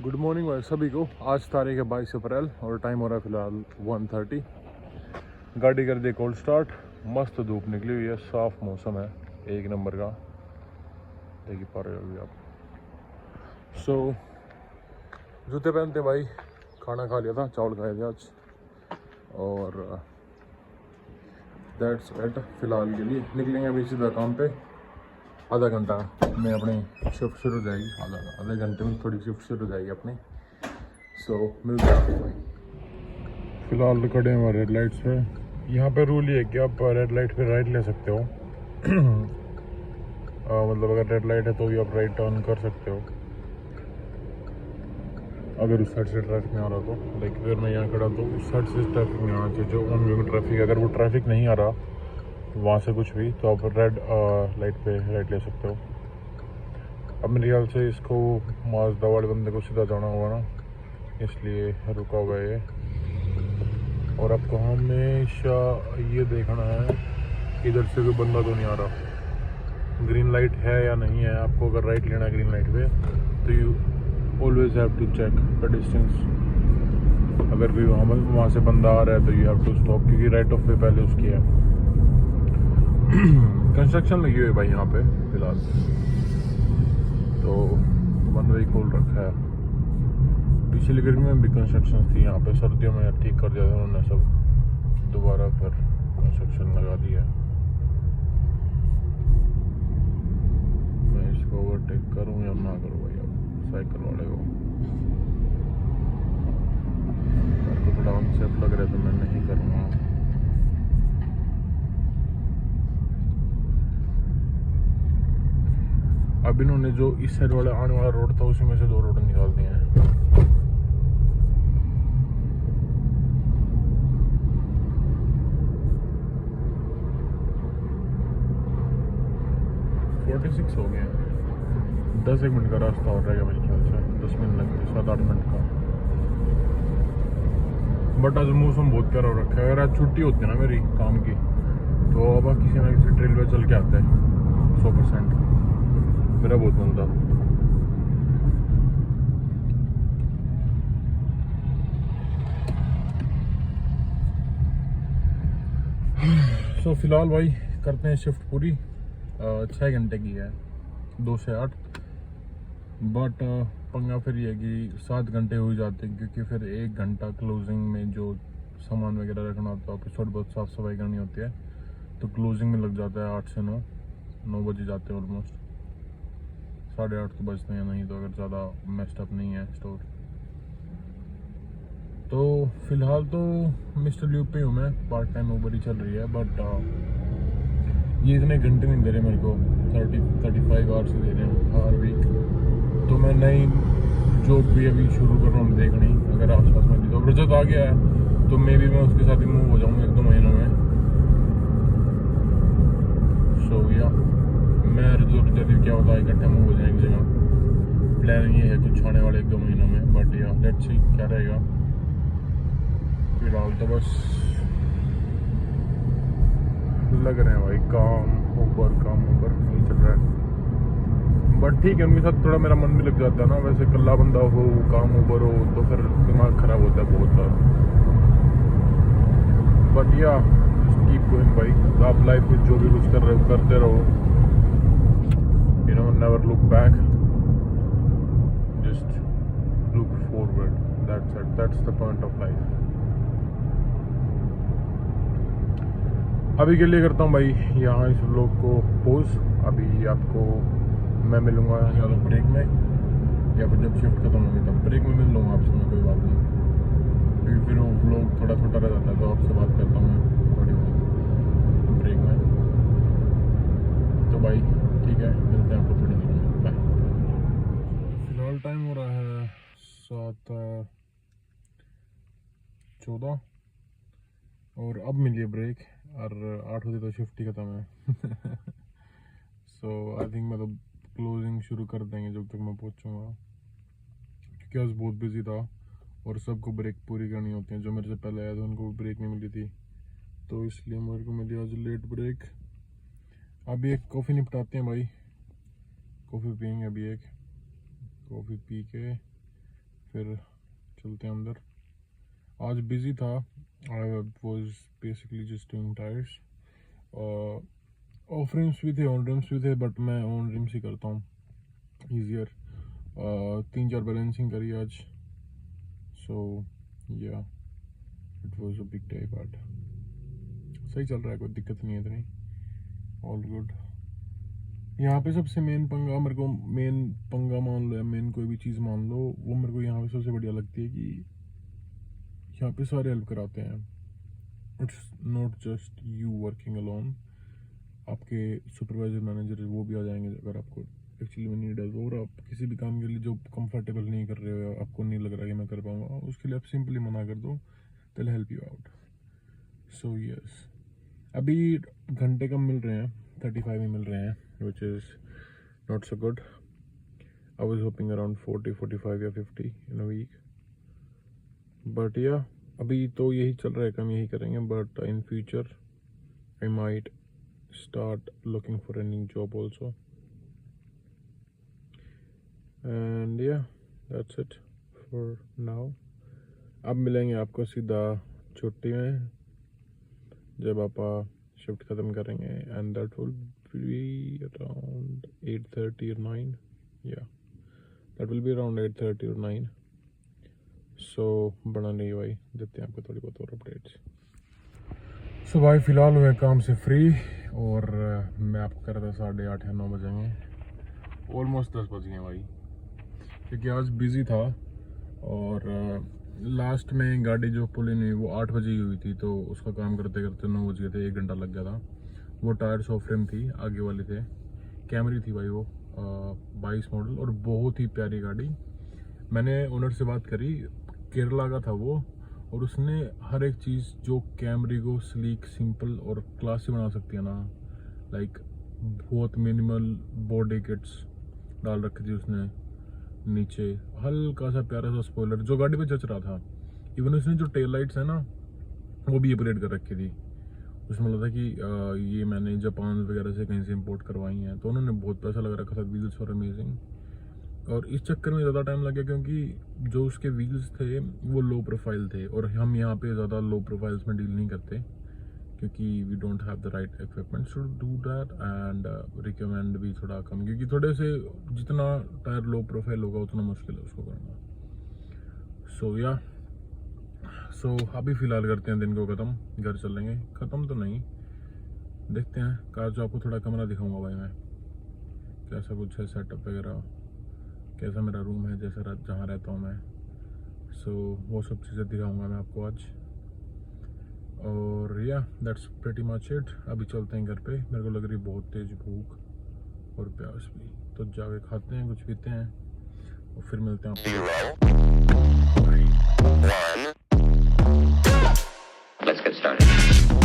Good morning भाई सभी को। आज तारीख है 22 अप्रैल और टाइम हो रहा है फ़िलहाल 1:30। गाड़ी कर दी कोल्ड स्टार्ट। मस्त धूप निकली हुई है, साफ़ मौसम है, एक नंबर का, देख ही पा रहे हो अभी आप। जूते पहनते भाई, खाना खा लिया था, चावल खाए थे आज, और दैट्स इट। फ़िलहाल के लिए निकलेंगे अभी सीधा काम पे। आधा घंटा में अपनी शिफ्ट शुरू हो जाएगी, आधे घंटे में थोड़ी शिफ्ट शुरू हो जाएगी अपनी। मिलते हैं भाई। फ़िलहाल तो खड़े हैं रेड लाइट्स पे। यहाँ पे रूल ये है कि आप रेड लाइट पे राइट ले सकते हो। मतलब अगर रेड लाइट है तो भी आप राइट टर्न कर सकते हो अगर उस साइड से ट्रैफिक नहीं आ रहा तो। लाइक अगर मैं यहाँ खड़ा तो उस साइड से ट्रैफिक नहीं आना चाहिए, जो ऑनगोइंग ट्रैफिक, अगर वो ट्रैफिक नहीं आ रहा वहाँ से कुछ भी, तो आप रेड लाइट पे राइट ले सकते हो। अब मेरे ख्याल से इसको माजदा वाले बंदे को सीधा जाना होगा ना, इसलिए रुका हुआ है। और आपको हमेशा ये देखना है कि इधर से कोई बंदा तो नहीं आ रहा। ग्रीन लाइट है या नहीं है, आपको अगर राइट लेना है ग्रीन लाइट पे तो you always have to check the distance. अगर भी वहाँ से बंदा आ रहा है तो यू हैव टू स्टॉप, क्योंकि राइट ऑफ पे पहले उसकी है। कंस्ट्रक्शन लगी हुई है भाई यहाँ पे फिलहाल, तो वन वे खोल रखा है। पिछली गर्मी में भी कंस्ट्रक्शन थी यहाँ पे, सर्दियों में ठीक कर दिया था उन्होंने सब, दोबारा फिर कंस्ट्रक्शन लगा दिया। मैं इसको ओवरटेक करूँ या ना करूँ भाई, अब साइकिल वाले को मेरे को थोड़ा अनसेफ लग रहा है तो मैं नहीं करूँगा। अब इन्होंने जो इस साइड वाला आने वाला रोड था उसी में से दो रोड निकाल दिए हैं। हो गया, 10 मिनट का रास्ता हो रहेगा मेरे ख्याल से, 10 मिनट लगते, 7-8 मिनट का। बट आज मौसम बहुत प्यारा हो रखा है। अगर आज छुट्टी होती है ना मेरी काम की तो अब किसी ना किसी ट्रेल पे चल के आते हैं 100%। मेरा बहुत मन था। फिलहाल भाई करते हैं शिफ्ट पूरी। 6 घंटे की है, 2 से 8। बट पंगा फिर ये है कि 7 घंटे हो जाते हैं, क्योंकि फिर 1 घंटा क्लोजिंग में जो सामान वगैरह रखना होता है, ऑफिस थोड़ी बहुत साफ़ सफाई करनी होती है, तो क्लोजिंग में लग जाता है 8 से 9 बजे जाते हैं ऑलमोस्ट। 8:30 तो बजते हैं, नहीं तो अगर ज़्यादा मेस्ड अप नहीं है स्टोर। तो फिलहाल तो मिस्टर ल्यूब पे हूँ मैं, पार्ट टाइम ऊबर ही चल रही है। बट ये इतने घंटे नहीं दे रहे मेरे को, 30-35 आवर्स दे रहे हैं हर वीक। तो मैं नई जॉब भी अभी शुरू कर रहा हूँ देखनी, अगर आसपास में भी तो रजत आ गया है तो मे भी मैं उसके साथ ही मूव हो जाऊँगा 1-2 महीनों में। या मैं रजत क्या होता है, इकट्ठे मूव हो जाए एक जगह। प्लान ये है कुछ आने वाले 1-2 महीनों में, बट या लेट्स सी क्या रहेगा। फिलहाल तो बस लग रहे हैं भाई, काम ऊपर नहीं चल रहा है। बट ठीक है, उनके साथ थोड़ा मेरा मन भी लग जाता है ना। वैसे कल्ला बंदा हो, काम ऊपर हो तो फिर दिमाग खराब होता है बहुत बार। बट या कीप गोइंग भाई, आप लाइफ में जो भी कुछ कर रहे हो करते रहो, never look back, just look forward, that's the point of life. अभी के लिए करता हूँ भाई यहाँ इस व्लॉग को पोज। अभी आपको मैं मिलूँगा या तो ब्रेक में, या फिर जब शिफ्ट खत्म होगी तब ब्रेक में मिल लूँगा आपसे मैं, कोई बात नहीं, क्योंकि फिर वो व्लॉग थोड़ा छोटा रह जाता है। तो आपसे बात करता हूँ मैं थोड़ी बहुत ब्रेक में। तो भाई ठीक है, मिलते हैं आपको थोड़ी देर में, बाय। फिलहाल टाइम हो रहा है 7:14 और अब मिलिए ब्रेक, और 8 बजे तो शिफ्ट ही खत्म है। आई थिंक मैं तो क्लोजिंग शुरू कर देंगे जब तक मैं पहुंचूंगा, क्योंकि आज बहुत बिजी था और सबको ब्रेक पूरी करनी होती है। जो मेरे से पहले आया था उनको ब्रेक नहीं मिली थी, तो इसलिए मेरे को मिली आज लेट ब्रेक। अभी एक कॉफ़ी निपटाते हैं भाई, कॉफ़ी पियेंगे अभी, एक कॉफ़ी पी के फिर चलते हैं अंदर। आज बिजी था, I was basically just doing tyres. Of RIMS भी थे, ऑन रिम्स भी थे, बट मैं ऑन रिम्स ही करता हूँ, ईजियर। 3-4 बैलेंसिंग करी आज, सो या it was a big day, but सही चल रहा है, कोई दिक्कत नहीं है इतनी, ऑल गुड। यहाँ पे सबसे मेन पंगा मेरे को, मेन पंगा मान लो या मेन कोई भी चीज़ मान लो, वो मेरे को यहाँ पे सबसे बढ़िया लगती है कि यहाँ पे सारे हेल्प कराते हैं। It's not just you working alone, आपके सुपरवाइजर मैनेजर वो भी आ जाएंगे अगर आपको एक्चुअली में नीड है। और आप किसी भी काम के लिए जो कंफर्टेबल नहीं कर रहे हो या आपको नहीं लग रहा कि मैं कर पाऊँगा, उसके लिए आप सिंपली मना कर दो, दिल help you out. So yes, अभी घंटे कम मिल रहे हैं, 35 ही मिल रहे हैं, which is not so good. I was hopping around 40, 45 या 50 इन अ वीक, बट या अभी तो यही चल रहा है, कम यही करेंगे, but in future I might start looking for a new job also, and yeah, that's it for now. अब मिलेंगे आपको सीधा छुट्टी में, जब आप शिफ्ट ख़त्म करेंगे, and that will be around 8:30 or 9, yeah, that will be around 8:30 or 9, so बड़ा नहीं भाई, देते हैं आपको थोड़ी बहुत और अपडेट्स। सो भाई फ़िलहाल हुए काम से फ्री, और मैं आपको कह रहा था 8:30 या 9 बजेंगे, ऑलमोस्ट 10 बज गए भाई, क्योंकि आज बिज़ी था। और लास्ट में गाड़ी जो पुल इन हुई वो 8 बजे ही हुई थी, तो उसका काम करते करते 9 बज गए थे, 1 घंटा लग गया था। वो टायर्स ऑफ फ्रेम थी, आगे वाले थे, कैमरी थी भाई वो 22 मॉडल, और बहुत ही प्यारी गाड़ी। मैंने ओनर से बात करी, केरला का था वो, और उसने हर एक चीज़ जो कैमरी को स्लीक, सिंपल और क्लासी बना सकती है ना, लाइक बहुत मिनिमल बॉडी किट्स डाल रखी थी उसने, नीचे हल्का सा प्यारा सा स्पॉइलर जो गाड़ी पे जच रहा था। इवन उसने जो टेल लाइट्स है ना, वो भी अपग्रेड कर रखी थी। उसमें लगा था कि ये मैंने जापान वगैरह से कहीं से इंपोर्ट करवाई हैं, तो उन्होंने बहुत पैसा लगा रखा था। व्हील्स फॉर अमेजिंग, और इस चक्कर में ज़्यादा टाइम लग गया, क्योंकि जो उसके व्हील्स थे वो लो प्रोफाइल थे, और हम यहाँ पे ज़्यादा लो प्रोफाइल्स में डील नहीं करते, क्योंकि we don't have the right equipments to do that, and recommend भी थोड़ा कम, क्योंकि थोड़े से जितना टायर लो प्रोफाइल होगा उतना मुश्किल है उसको करना। सो या अभी फ़िलहाल करते हैं दिन को ख़त्म, घर चलेंगे। ख़त्म तो नहीं, देखते हैं कार जो आपको थोड़ा कमरा दिखाऊंगा भाई मैं, कैसा कुछ है सेटअप वगैरह, कैसा मेरा रूम है, जैसा जहाँ रहता हूँ मैं। सो वो सब चीज़ें दिखाऊंगा मैं आपको आज, और या दैट्स प्रीटी मच इट। अभी चलते हैं घर पे, मेरे को लग रही बहुत तेज भूख और प्यास भी, तो जाके खाते हैं, कुछ पीते हैं, और फिर मिलते हैं आपको। Let's get started.